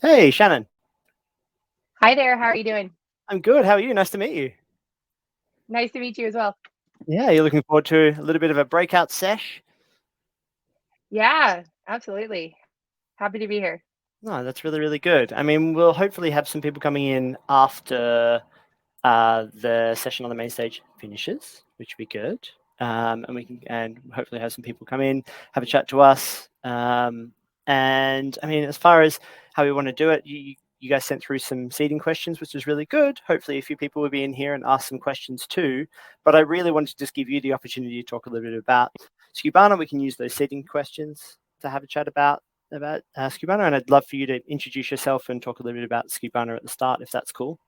Hey, Shannon. Hi there. How are you doing? I'm good. How are you? Nice to meet you. Nice to meet you as well. Yeah, you're looking forward to a little bit of a breakout sesh? Yeah, absolutely. Happy to be here. No, that's really, really good. I mean, we'll hopefully have some people coming in after the session on the main stage finishes, which would be good. And hopefully have some people come in, have a chat to us. And I mean, as far as how we want to do it, you guys sent through some seeding questions, which is really good. Hopefully a few people will be in here and ask some questions too. But I really wanted to just give you the opportunity to talk a little bit about Skubana. We can use those seeding questions to have a chat about Skubana. And I'd love for you to introduce yourself and talk a little bit about Skubana at the start, if that's cool.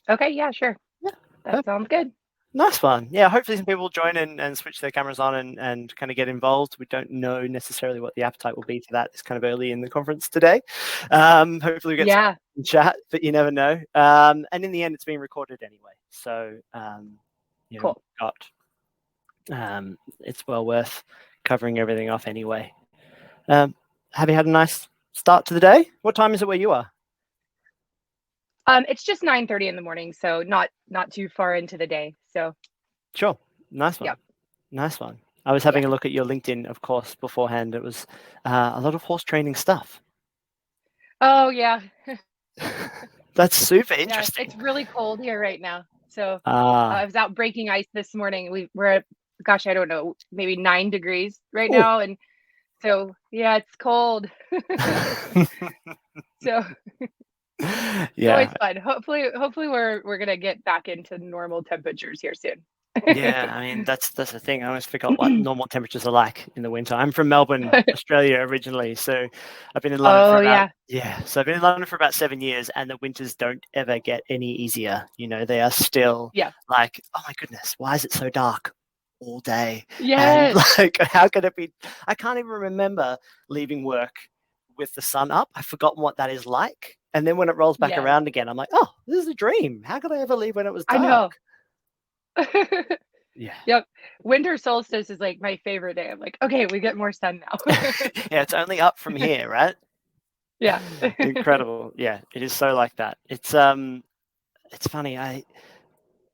Okay, yeah, sure. Yeah. That sounds good. Nice one. Yeah, hopefully some people will join and switch their cameras on and kind of get involved. We don't know necessarily what the appetite will be for that. It's kind of early in the conference today. Hopefully we get Yeah, some chat, but you never know. And in the end, it's being recorded anyway. So, we've cool. got, it's well worth covering everything off anyway. Have you had a nice start to the day? What time is it where you are? It's just 9:30 in the morning, so not too far into the day. So, Sure. Nice one. yep. Nice one. I was having Yeah. a look at your LinkedIn, of course, beforehand. It was a lot of horse training stuff. Oh, yeah. That's super Yeah, interesting. it's really cold here right now. So, Ah, I was out breaking ice this morning. We're at, gosh, I don't know, maybe 9 degrees right oh. now, and so yeah, it's cold. So, it's always Yeah, fun. Hopefully we're gonna get back into normal temperatures here soon. yeah. I mean, that's the thing. I almost forgot what normal temperatures are like in the winter. I'm from Melbourne, Australia originally, so I've been in London for Oh, about yeah. So I've been in London for about 7 years, and the winters don't ever get any easier. They are still Yeah. like, oh my goodness, why is it so dark all day? And Yes. like, how can it be? I can't even remember leaving work with the sun up. I've forgotten what that is like. And then when it rolls back Yes. around again, I'm like, oh, this is a dream. How could I ever leave when it was I know. dark? Yeah. Yep. Winter solstice is, like, my favorite day. I'm like, "Okay, we get more sun now." Yeah, it's only up from here, right? Yeah. Incredible. Yeah, it is so like that. It's funny.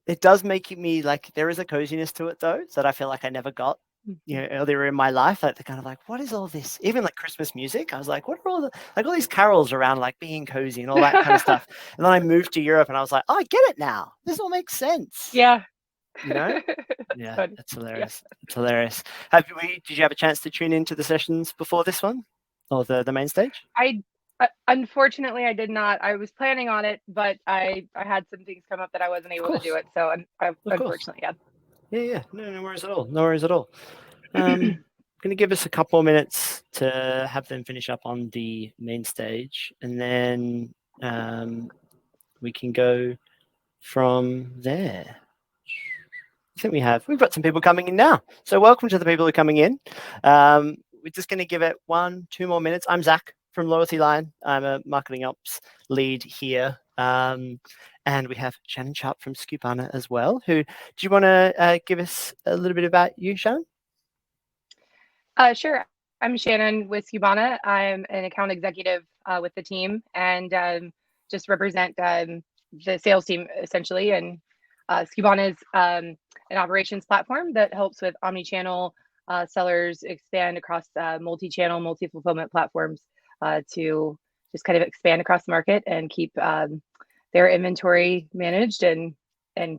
It does make me like, there is a coziness to it though that I feel like I never got, Mhm. earlier in my life. Like, the kind of like, what is all this? Even like Christmas music, I was like, what are all these carols around like being cozy and all that kind of stuff. And then I moved to Europe and I was like, oh, I get it now. This all makes sense. Yeah. You know? That's Yeah, funny. it's Yeah. hilarious. It's hilarious. Did you have a chance to tune into the sessions before this one, or the main stage? I unfortunately, I did not. I was planning on it, but I had some things come up that I wasn't Of able to do course, it, so I of course. unfortunately, yeah. Yeah, yeah. No, no worries at all. No worries at all. Going to give us a couple of minutes to have them finish up on the main stage, and then we can go from there. I think we've got some people coming in now. So welcome to the people who are coming in. We're just going to give it 1-2 more minutes. I'm Zach from Loyalty Line. I'm a marketing ops lead here. And we have Shannon Sharpe from Skubana as well. Do you want to give us a little bit about you, Shannon? Sure. I'm Shannon with Skubana. I'm an account executive with the team and just represent the sales team essentially. And Skubana is an operations platform that helps with omni-channel sellers expand across multi-channel, multi-fulfillment platforms to just kind of expand across the market and keep their inventory managed and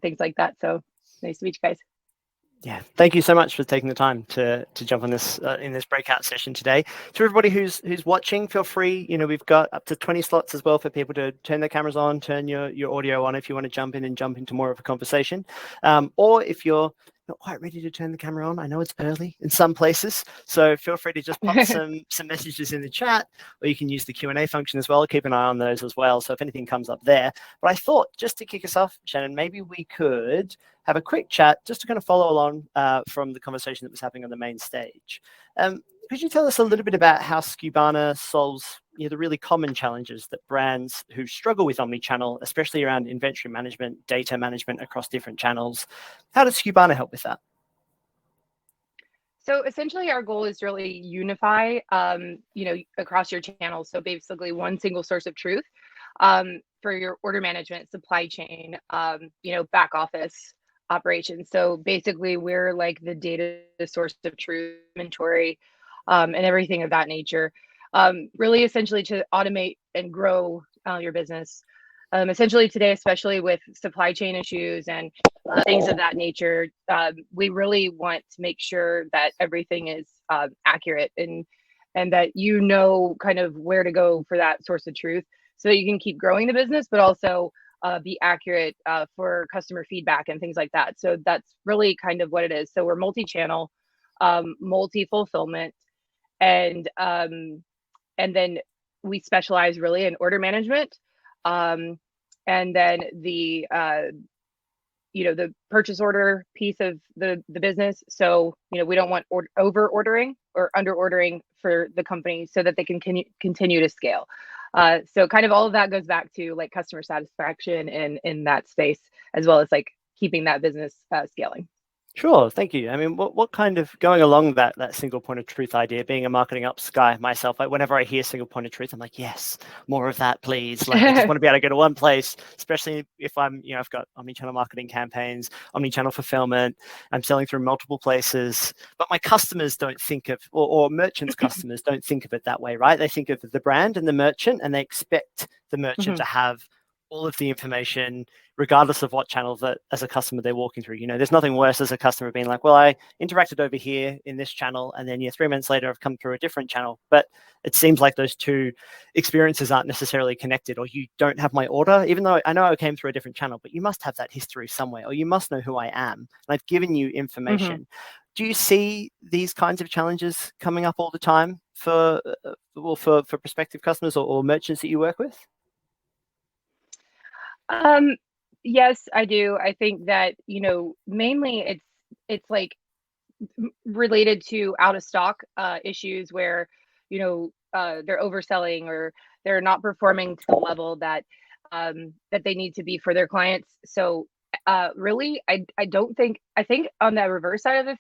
things like that. So nice to meet you guys. Yeah, thank you so much for taking the time to jump on this in this breakout session today. To everybody who's watching, feel free. We've got up to 20 slots as well for people to turn their cameras on, turn your audio on if you want to jump in and jump into more of a conversation, or if you're not quite ready to turn the camera on. I know it's early in some places, so feel free to just pop some messages in the chat, or you can use the Q&A function as well. Keep an eye on those as well, so if anything comes up there. But I thought, just to kick us off, Shannon, maybe we could have a quick chat just to kind of follow along from the conversation that was happening on the main stage. Could you tell us a little bit about how Skubana solves the really common challenges that brands who struggle with omnichannel, especially around inventory management, data management across different channels, how does Skubana help with that? So essentially, our goal is to really unify, across your channels. So basically, one single source of truth for your order management, supply chain, back office operations. So basically, we're like the data source of truth, inventory, and everything of that nature. Really, essentially, to automate and grow your business. Essentially, today, especially with supply chain issues and things of that nature, we really want to make sure that everything is accurate and that you know kind of where to go for that source of truth, so that you can keep growing the business, but also be accurate for customer feedback and things like that. So that's really kind of what it is. So we're multi-channel, multi-fulfillment, and then we specialize really in order management, um, and then the purchase order piece of the business. So we don't want over ordering or under ordering for the company, so that they can continue to scale. So kind of all of that goes back to like customer satisfaction in that space, as well as like keeping that business scaling. Sure, thank you. I mean, what kind of going along that single point of truth idea, being a marketing ops guy myself, like whenever I hear single point of truth, I'm like, yes, more of that, please. Like, I just want to be able to go to one place, especially if I've got omni-channel marketing campaigns, omni-channel fulfillment, I'm selling through multiple places, but my customers don't think of, or merchants' customers don't think of it that way, right? They think of the brand and the merchant, and they expect the merchant to have all of the information, regardless of what channel that as a customer they're walking through. There's nothing worse as a customer being like, well, I interacted over here in this channel, and then 3 minutes later I've come through a different channel. But it seems like those two experiences aren't necessarily connected, or you don't have my order, even though I know I came through a different channel, but you must have that history somewhere, or you must know who I am, and I've given you information. Do you see these kinds of challenges coming up all the time for prospective customers or merchants that you work with? Yes, I do. I think that, mainly it's like related to out of stock issues where, they're overselling or they're not performing to the level that they need to be for their clients. So really, I don't think, I think on the reverse side of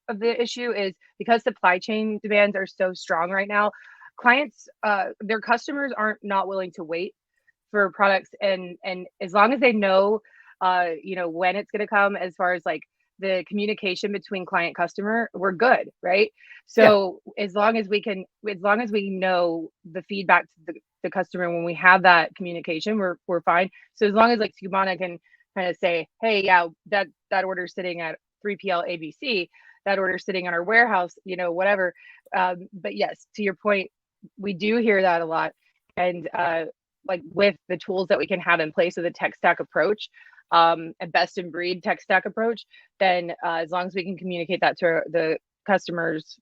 of the issue is because supply chain demands are so strong right now, clients, their customers aren't not willing to wait for products, and as long as they know when it's going to come, as far as like the communication between client customer, we're good, right? Yeah. So as long as we know the feedback to the customer, when we have that communication, we're fine. So as long as like Skubana can kind of say, hey, yeah, that order's sitting at 3PL ABC, that order's sitting on our warehouse, whatever. But yes, to your point, we do hear that a lot. And like with the tools that we can have in place with a tech stack approach, a best in breed tech stack approach, then as long as we can communicate that to the customers,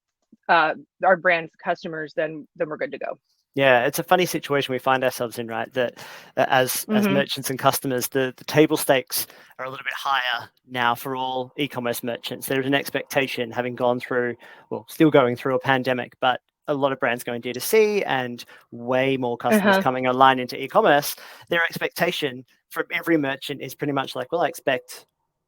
our brand's customers, then we're good to go. Yeah, it's a funny situation we find ourselves in, right? That as merchants and customers, the table stakes are a little bit higher now for all e-commerce merchants. There's an expectation, having gone through, well, still going through a pandemic, but a lot of brands going D2C and way more customers coming online into e-commerce. Their expectation from every merchant is pretty much like, well, I expect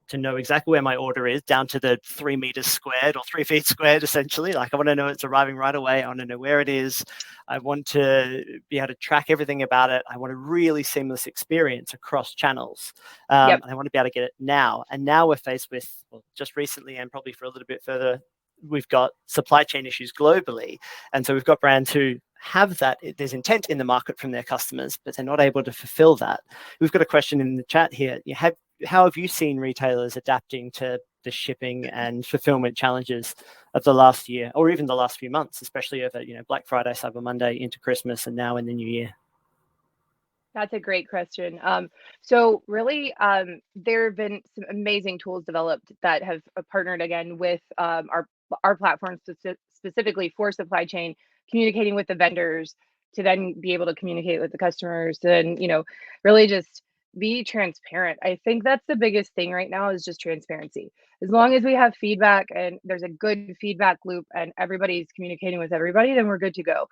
to know exactly where my order is, down to the 3 meters squared or 3 feet squared, essentially. Like, I want to know it's arriving right away. I want to know where it is. I want to be able to track everything about it. I want a really seamless experience across channels. And I want to be able to get it now. And now we're faced with, well, just recently and probably for a little bit further, we've got supply chain issues globally. And so we've got brands who have that, there's intent in the market from their customers, but they're not able to fulfill that. We've got a question in the chat here. How have you seen retailers adapting to the shipping and fulfillment challenges of the last year, or even the last few months, especially over Black Friday, Cyber Monday, into Christmas, and now in the new year? That's a great question. So really, there have been some amazing tools developed that have partnered again with our platform specifically for supply chain, communicating with the vendors to then be able to communicate with the customers, and really just be transparent. I think that's the biggest thing right now, is just transparency. As long as we have feedback and there's a good feedback loop and everybody's communicating with everybody, then we're good to go.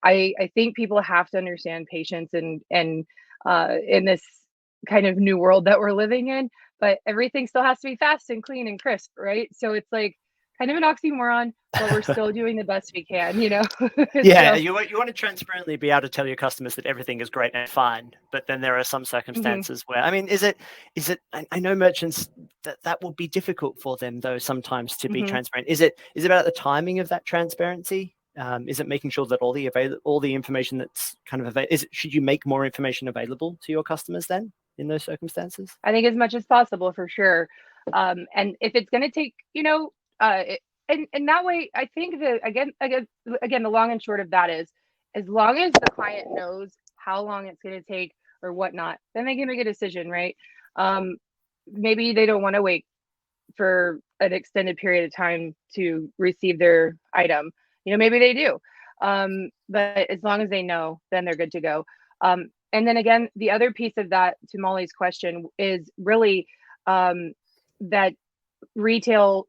I think people have to understand patience and in this kind of new world that we're living in, but everything still has to be fast and clean and crisp, right? So it's like kind of an oxymoron, but we're still doing the best we can, Yeah, So, you want to transparently be able to tell your customers that everything is great and fine, but then there are some circumstances where, I mean, is it? I know merchants that will be difficult for them though sometimes to be transparent. Is it about the timing of that transparency? Is it making sure that all the information that's kind of available? Should you make more information available to your customers then in those circumstances? I think as much as possible for sure. And if it's going to take, and that way, I think that again, the long and short of that is, as long as the client knows how long it's going to take or whatnot, then they can make a decision, right? Maybe they don't want to wait for an extended period of time to receive their item. Maybe they do. But as long as they know, then they're good to go. And then again, the other piece of that, to Molly's question, is really that retail,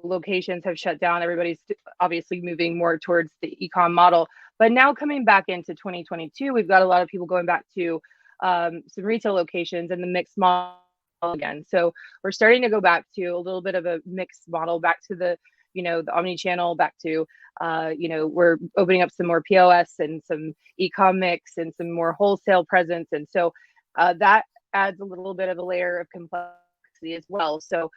locations have shut down. Everybody's obviously moving more towards the e-com model. But now coming back into 2022, we've got a lot of people going back to some retail locations and the mixed model again. So we're starting to go back to a little bit of a mixed model, back to the omni-channel, back to we're opening up some more POS and some e-com mix and some more wholesale presence. And so that adds a little bit of a layer of complexity as well. So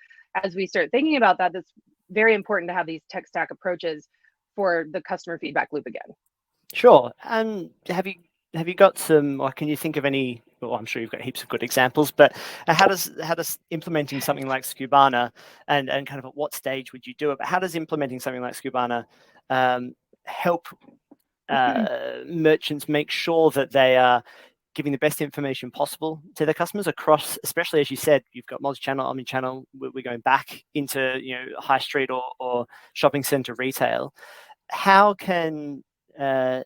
as we start thinking about that, it's very important to have these tech stack approaches for the customer feedback loop again. Sure. And have you got some, or can you think of any? Well, I'm sure you've got heaps of good examples, but how does implementing something like Skubana and kind of at what stage would you do it? But how does implementing something like Skubana help merchants make sure that they are giving the best information possible to their customers across, especially as you said, you've got multi-channel, omni-channel. We're going back into high street or shopping center retail. How can Skubana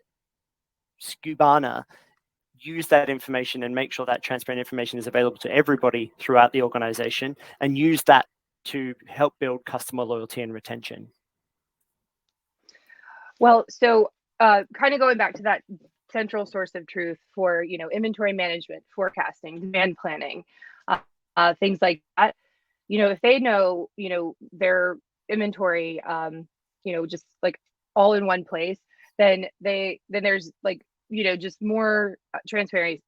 use that information and make sure that transparent information is available to everybody throughout the organization, and use that to help build customer loyalty and retention? Well, so kind of going back to that central source of truth for inventory management, forecasting, demand planning, things like that. If they know their inventory, just like all in one place, then there's like just more transparency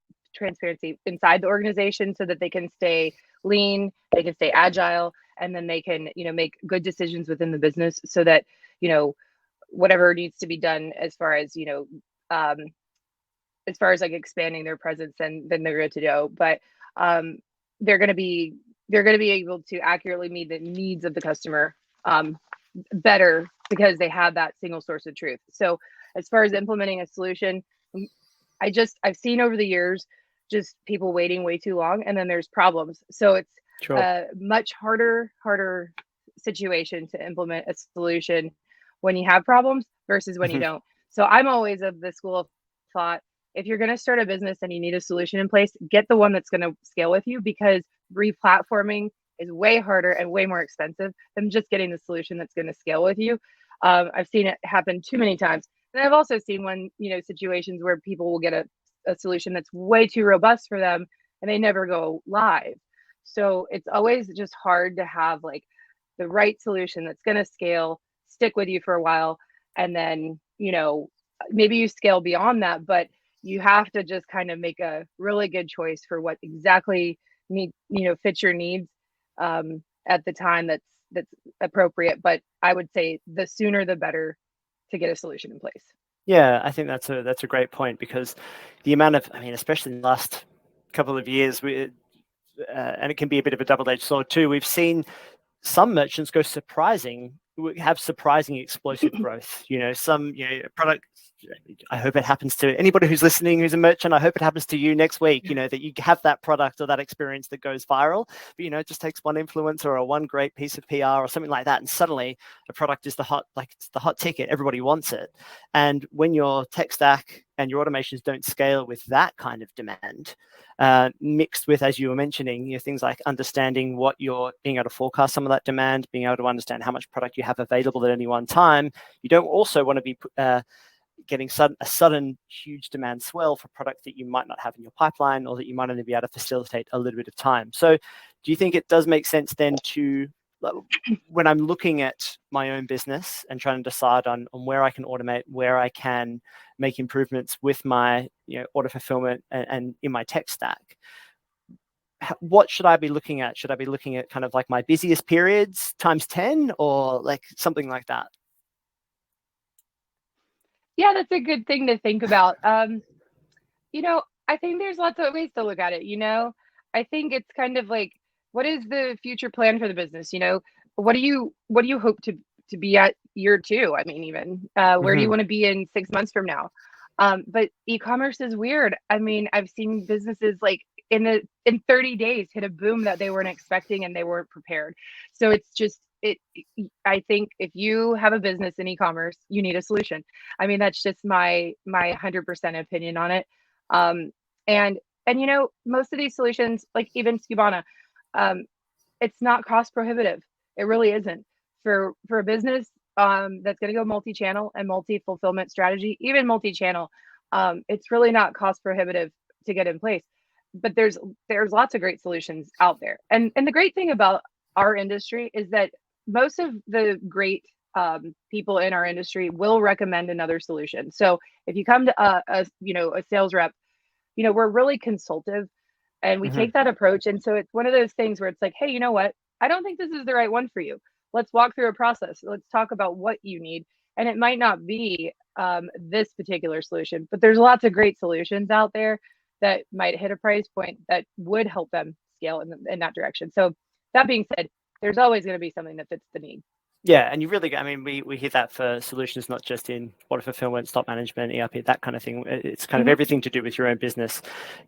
inside the organization, so that they can stay lean, they can stay agile, and then they can make good decisions within the business, so that whatever needs to be done as far as like expanding their presence, and then they're good to go. But they're going to be able to accurately meet the needs of the customer better, because they have that single source of truth. So as far as implementing a solution, I've seen over the years just people waiting way too long, and then there's problems. So it's a much harder situation to implement a solution when you have problems versus when you don't. So I'm always of the school of thought, if you're going to start a business and you need a solution in place, get the one that's going to scale with you, because replatforming is way harder and way more expensive than just getting the solution that's going to scale with you. I've seen it happen too many times. And I've also seen situations where people will get a solution that's way too robust for them and they never go live. So it's always just hard to have like the right solution that's going to scale, stick with you for a while, and then maybe you scale beyond that, but you have to just kind of make a really good choice for what exactly fits your needs at the time that's appropriate. But I would say the sooner the better to get a solution in place. Yeah, I think that's a great point, because the amount of, especially in the last couple of years, and it can be a bit of a double-edged sword too. We've seen some merchants have surprising explosive growth. Some product. I hope it happens to anybody who's listening who's a merchant. I hope it happens to you next week. That you have that product or that experience that goes viral. But it just takes one influencer or one great piece of PR or something like that, and suddenly the product is the hot ticket. Everybody wants it. And when your tech stack and your automations don't scale with that kind of demand, mixed with, as you were mentioning, things like understanding what you're being able to forecast some of that demand, being able to understand how much product you have available at any one time. You don't also want to be getting a sudden huge demand swell for product that you might not have in your pipeline, or that you might only be able to facilitate a little bit of time. So do you think it does make sense then to when I'm looking at my own business and trying to decide on where I can automate, where I can make improvements with my order fulfillment and in my tech stack, what should I be looking at? Should I be looking at kind of like my busiest periods times 10 or like something like that? Yeah, that's a good thing to think about. I think there's lots of ways to look at it. I think it's kind of like, what is the future plan for the business? What do you hope to be at year two? I mean, even where do you want to be in 6 months from now? But e-commerce is weird. I mean, I've seen businesses like in 30 days hit a boom that they weren't expecting and they weren't prepared. So it's just I think if you have a business in e-commerce, you need a solution. I mean, that's just my 100% opinion on it. And most of these solutions, like even Skubana, it's not cost prohibitive. It really isn't for a business that's going to go multi-channel and multi-fulfillment strategy, even multi-channel. It's really not cost prohibitive to get in place. But there's lots of great solutions out there. And the great thing about our industry is that most of the great people in our industry will recommend another solution. So if you come to a sales rep, we're really consultative and we take that approach. And so it's one of those things where it's like, hey, you know what? I don't think this is the right one for you. Let's walk through a process. Let's talk about what you need. And it might not be this particular solution, but there's lots of great solutions out there that might hit a price point that would help them scale in that direction. So that being said, there's always going to be something that fits the need. Yeah, and you really, I mean, we hear that for solutions, not just in order fulfillment, stock management, ERP, that kind of thing. It's kind of everything to do with your own business.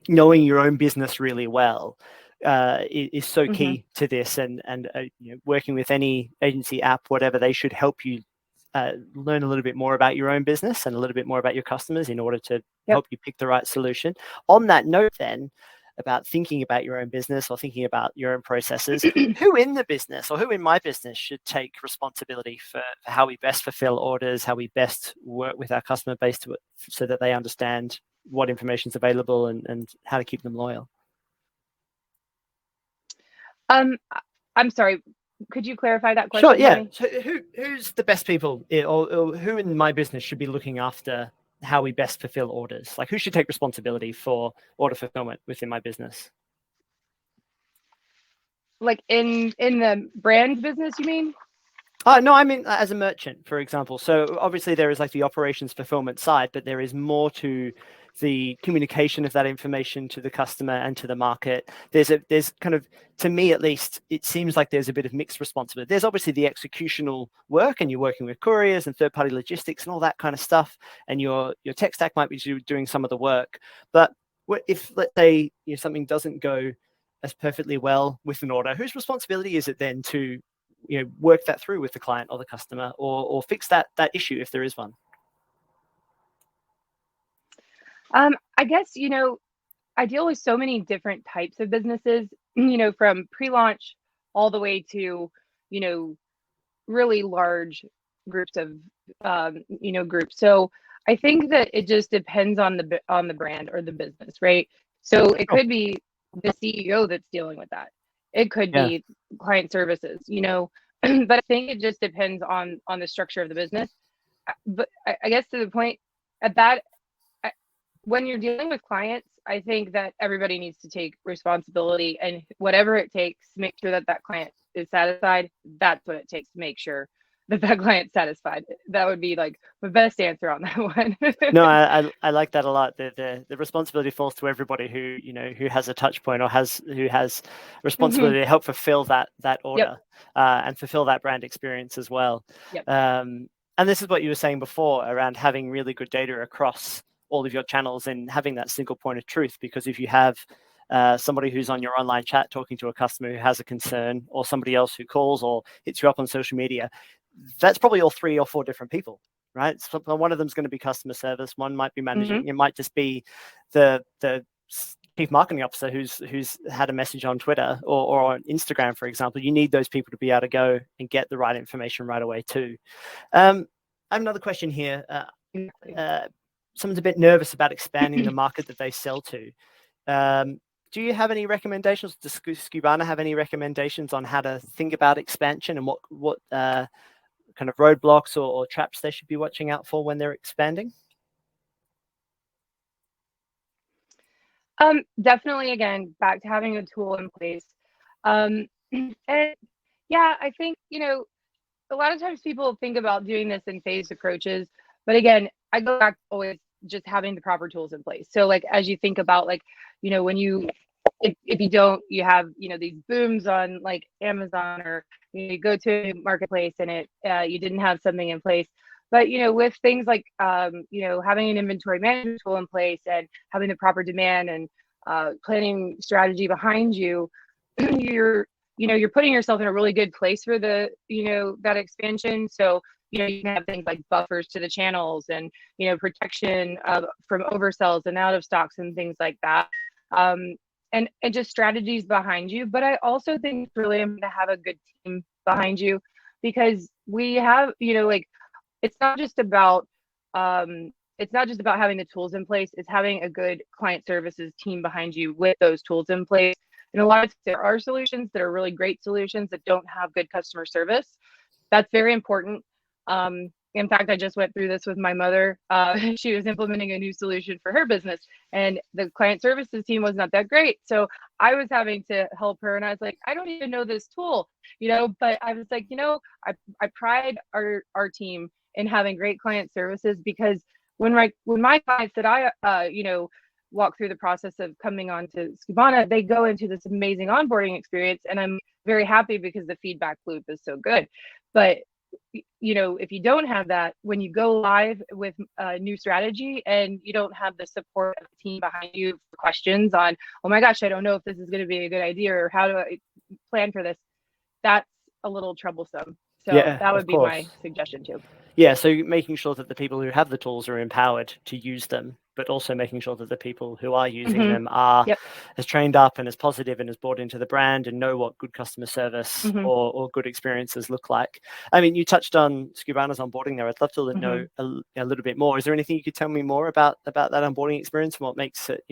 Knowing your own business really well is so key to this, and working with any agency, app, whatever, they should help you learn a little bit more about your own business and a little bit more about your customers in order to help you pick the right solution. On that note, then, about thinking about your own business or thinking about your own processes, who in the business or who in my business should take responsibility for how we best fulfill orders, how we best work with our customer base so that they understand what information is available and how to keep them loyal? I'm sorry. Could you clarify that question? Sure, yeah. So who's the best people, or who in my business should be looking after how we best fulfill orders? Like, who should take responsibility for order fulfillment within my business? Like in the brand business, you mean? No, I mean as a merchant, for example. So obviously there is like the operations fulfillment side, but there is more to the communication of that information to the customer and to the market. There's kind of, to me at least, it seems like there's a bit of mixed responsibility. There's obviously the executional work, and you're working with couriers and third-party logistics and all that kind of stuff, and your tech stack might be doing some of the work. But if, let's say, something doesn't go as perfectly well with an order, whose responsibility is it then to work that through with the client or the customer, or fix that issue if there is one? I guess, I deal with so many different types of businesses, from pre-launch all the way to, really large groups of, groups. So I think that it just depends on the brand or the business, right? So it could be the CEO that's dealing with that. It could be client services, but I think it just depends on the structure of the business. But I guess to the point at that, when you're dealing with clients, I think that everybody needs to take responsibility, and whatever it takes to make sure that client is satisfied, that's what it takes to make sure that client's satisfied. That would be like the best answer on that one. No, I like that a lot. The responsibility falls to everybody who has a touch point or who has responsibility to help fulfill that order and fulfill that brand experience as well. And this is what you were saying before around having really good data across all of your channels and having that single point of truth. Because if you have somebody who's on your online chat talking to a customer who has a concern, or somebody else who calls or hits you up on social media, that's probably all 3 or 4 different people, right? So one of them is going to be customer service, one might be managing, it might just be the chief marketing officer who's had a message on Twitter or on Instagram, for example. You need those people to be able to go and get the right information right away too. I have another question here. Someone's a bit nervous about expanding the market that they sell to. do you have any recommendations? Does Skubana have any recommendations on how to think about expansion and what kind of roadblocks or traps they should be watching out for when they're expanding? Definitely, again, back to having a tool in place. And yeah, I think, a lot of times people think about doing this in phased approaches, but again, I go back to always just having the proper tools in place. So like, as you think about like, when if you don't, you have, these booms on like Amazon, or you go to a marketplace and you didn't have something in place. But with things like having an inventory management tool in place and having the proper demand and planning strategy behind you, you're putting yourself in a really good place for the that expansion. So you can have things like buffers to the channels and protection from oversells and out of stocks and things like that. And just strategies behind you. But I also think it's really important to have a good team behind you, because we have, like, it's not just about having the tools in place. It's having a good client services team behind you with those tools in place. And a lot of times there are solutions that are really great solutions that don't have good customer service. That's very important. In fact, I just went through this with my mother. She was implementing a new solution for her business, and the client services team was not that great. So I was having to help her, and I was like, I don't even know this tool, but I was like, I pride our team in having great client services, because when my clients that I walk through the process of coming on to Skubana, they go into this amazing onboarding experience, and I'm very happy because the feedback loop is so good. But if you don't have that, when you go live with a new strategy and you don't have the support of the team behind you for questions on, oh my gosh, I don't know if this is going to be a good idea, or how do I plan for this, that's a little troublesome. So that would be my suggestion too. Yeah, so making sure that the people who have the tools are empowered to use them, but also making sure that the people who are using them are as trained up and as positive and as bought into the brand and know what good customer service or good experiences look like. I mean, you touched on Skubana's onboarding there. I'd love to know a little bit more. Is there anything you could tell me more about that onboarding experience and what makes it,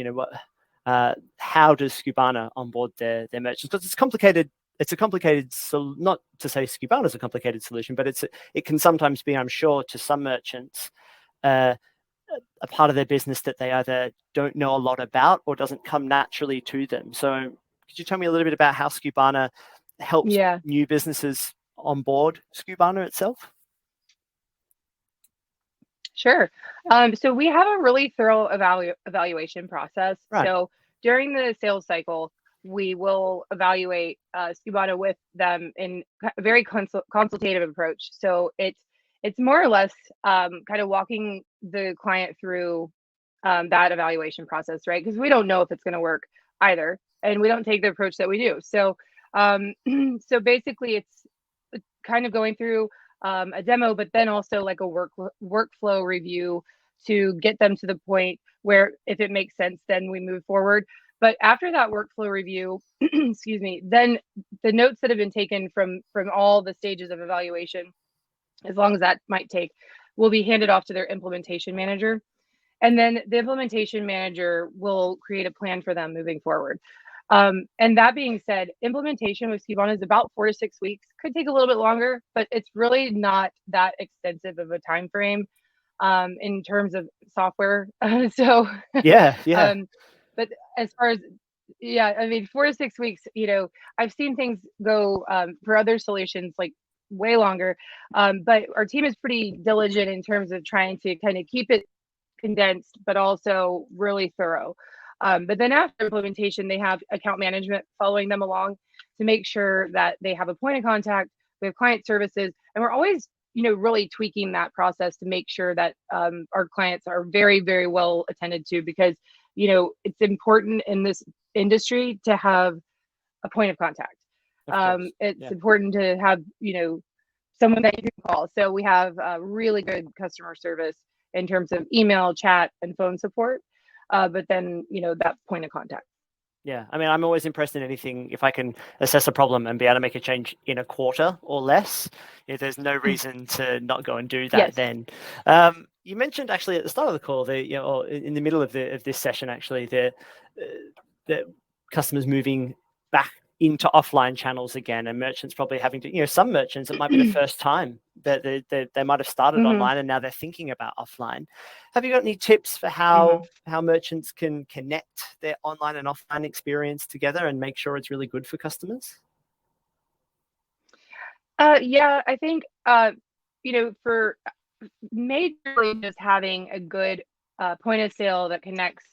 how does Skubana onboard their merchants? Because it's complicated. It's a complicated, so not to say Skubana is a complicated solution, but it can sometimes be, I'm sure, to some merchants, a part of their business that they either don't know a lot about or doesn't come naturally to them. So could you tell me a little bit about how Skubana helps new businesses onboard Skubana itself? Sure. So we have a really thorough evaluation process. Right. So during the sales cycle, we will evaluate Skubana with them in a very consultative approach. So it's more or less kind of walking the client through that evaluation process, right? Because we don't know if it's going to work either, and we don't take the approach that we do. So so basically, it's kind of going through a demo, but then also like a workflow review to get them to the point where, if it makes sense, then we move forward. But after that workflow review, excuse me, then the notes that have been taken from all the stages of evaluation, as long as that might take, will be handed off to their implementation manager. And then the implementation manager will create a plan for them moving forward. And that being said, implementation with Skubana is about 4 to 6 weeks. Could take a little bit longer, but it's really not that extensive of a time frame in terms of software. So yeah. But as far as, I mean, 4 to 6 weeks, I've seen things go for other solutions like way longer. But our team is pretty diligent in terms of trying to kind of keep it condensed, but also really thorough. But then after implementation, they have account management following them along to make sure that they have a point of contact. We have client services, and we're always, really tweaking that process to make sure that our clients are very, very well attended to, because it's important in this industry to have a point of contact. It's important to have, someone that you can call. So we have really good customer service in terms of email, chat, and phone support. But then, that point of contact. Yeah, I mean, I'm always impressed in anything, if I can assess a problem and be able to make a change in a quarter or less, there's no reason to not go and do that then. You mentioned actually at the start of the call, or in the middle of this session, actually, that customers moving back into offline channels again, and merchants probably having to, some merchants, it might be the first time that they might have started online and now they're thinking about offline. Have you got any tips for how merchants can connect their online and offline experience together and make sure it's really good for customers? Yeah, I think, for majorly just having a good point of sale that connects,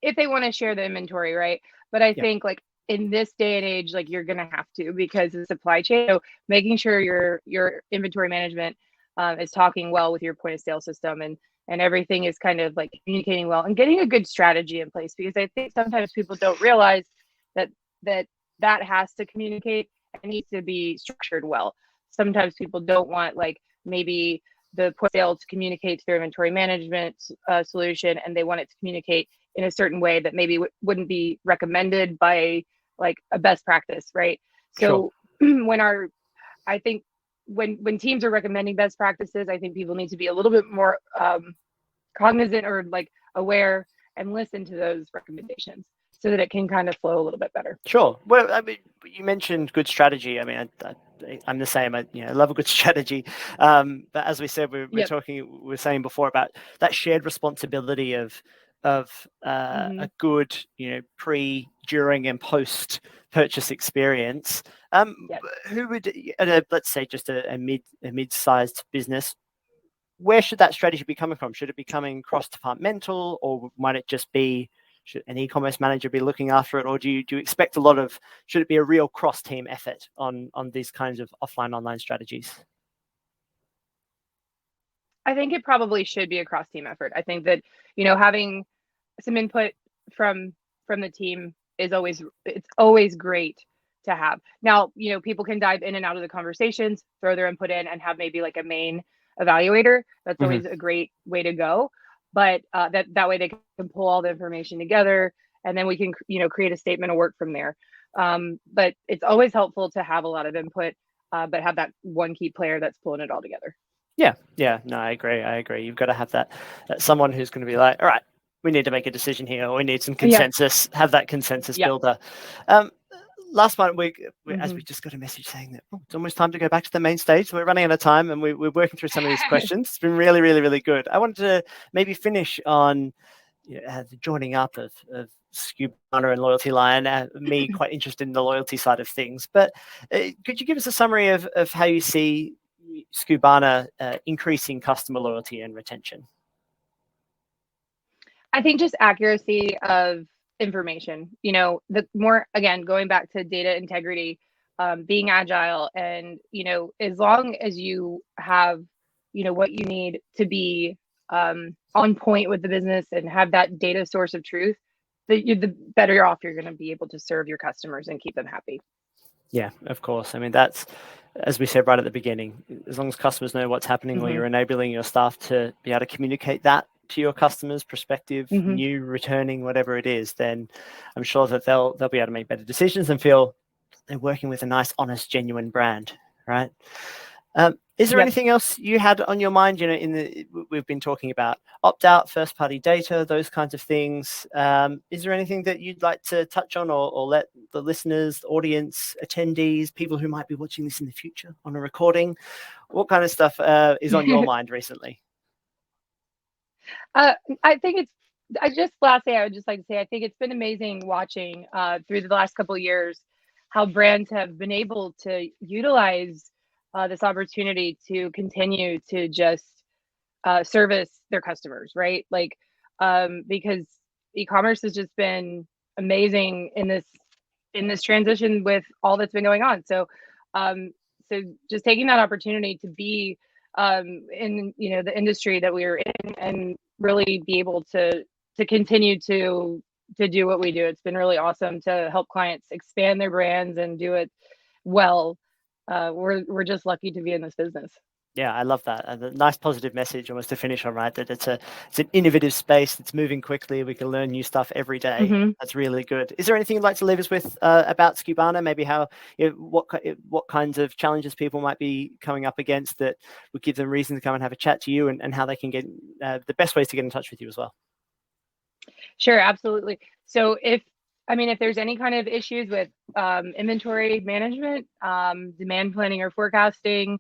if they want to share the inventory, right? But I think like in this day and age, like you're gonna have to, because of the supply chain. So making sure your inventory management is talking well with your point of sale system, and everything is kind of like communicating well and getting a good strategy in place, because I think sometimes people don't realize that that has to communicate and needs to be structured well. Sometimes people don't want like maybe the point of sale to communicate to their inventory management solution, and they want it to communicate in a certain way that maybe wouldn't be recommended by like a best practice, right? So I think when teams are recommending best practices, I think people need to be a little bit more cognizant or like aware and listen to those recommendations so that it can kind of flow a little bit better. Sure. Well, I mean, you mentioned good strategy. I mean, I'm the same. I love a good strategy. But as we said, we're saying before about that shared responsibility of a good, pre, during, and post purchase experience. Who would, let's say, just a mid-sized business, where should that strategy be coming from? Should it be coming cross-departmental, or might it just be, should an e-commerce manager be looking after it, or do you expect a lot of, should it be a real cross-team effort on these kinds of offline online strategies? I think it probably should be a cross-team effort. I think that, having some input from the team is always great to have. Now, people can dive in and out of the conversations, throw their input in, and have maybe like a main evaluator. That's always a great way to go. But that way they can pull all the information together, and then we can, create a statement of work from there. But it's always helpful to have a lot of input, but have that one key player that's pulling it all together. Yeah. No, I agree. You've got to have that someone who's going to be like, all right, we need to make a decision here, or we need some consensus, have that consensus builder. Last month, as we just got a message saying that it's almost time to go back to the main stage. So we're running out of time, and we're working through some of these questions. It's been really, really, really good. I wanted to maybe finish on the joining up of Skubana and Loyalty Lion. Me quite interested in the loyalty side of things. But could you give us a summary of how you see Skubana increasing customer loyalty and retention? I think just accuracy of information, the more, again, going back to data integrity, being agile, and, as long as you have, what you need to be on point with the business and have that data source of truth, the better off you're going to be able to serve your customers and keep them happy. Yeah, of course. I mean, that's, as we said right at the beginning, as long as customers know what's happening, or you're enabling your staff to be able to communicate that to your customers, prospective, new, returning, whatever it is, then I'm sure that they'll be able to make better decisions and feel they're working with a nice, honest, genuine brand, right? Is there anything else you had on your mind? We've been talking about opt-out, first-party data, those kinds of things. Is there anything that you'd like to touch on, or let the listeners, audience, attendees, people who might be watching this in the future on a recording, what kind of stuff is on your mind recently? I think I would just like to say, I think it's been amazing watching through the last couple of years how brands have been able to utilize this opportunity to continue to just service their customers, right? Like, because e-commerce has just been amazing in this transition with all that's been going on. So just taking that opportunity to be in the industry that we are in, and really be able to continue to do what we do. It's been really awesome to help clients expand their brands and do it well. We're just lucky to be in this business. Yeah, I love that. And a nice positive message almost to finish on, right? That it's an innovative space that's moving quickly. We can learn new stuff every day. That's really good. Is there anything you'd like to leave us with about Skubana? Maybe how, what kinds of challenges people might be coming up against that would give them reason to come and have a chat to you, and how they can get the best ways to get in touch with you as well? Sure, absolutely. So if I mean, if there's any kind of issues with inventory management, demand planning or forecasting,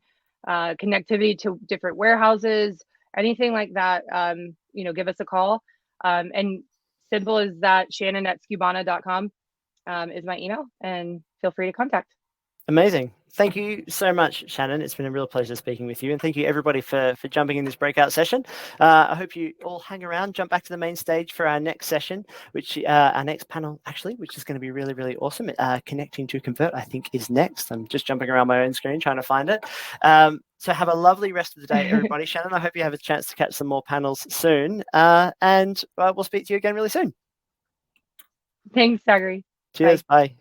connectivity to different warehouses, anything like that, give us a call. And simple as that, Shannon@Skubana.com is my email, and feel free to contact. Amazing. Thank you so much, Shannon. It's been a real pleasure speaking with you. And thank you, everybody, for jumping in this breakout session. I hope you all hang around, jump back to the main stage for our next session, which our next panel, actually, which is going to be really, really awesome. Connecting to Convert, I think, is next. I'm just jumping around my own screen trying to find it. So have a lovely rest of the day, everybody. Shannon, I hope you have a chance to catch some more panels soon. And we'll speak to you again really soon. Thanks, Zachary. Cheers. Bye.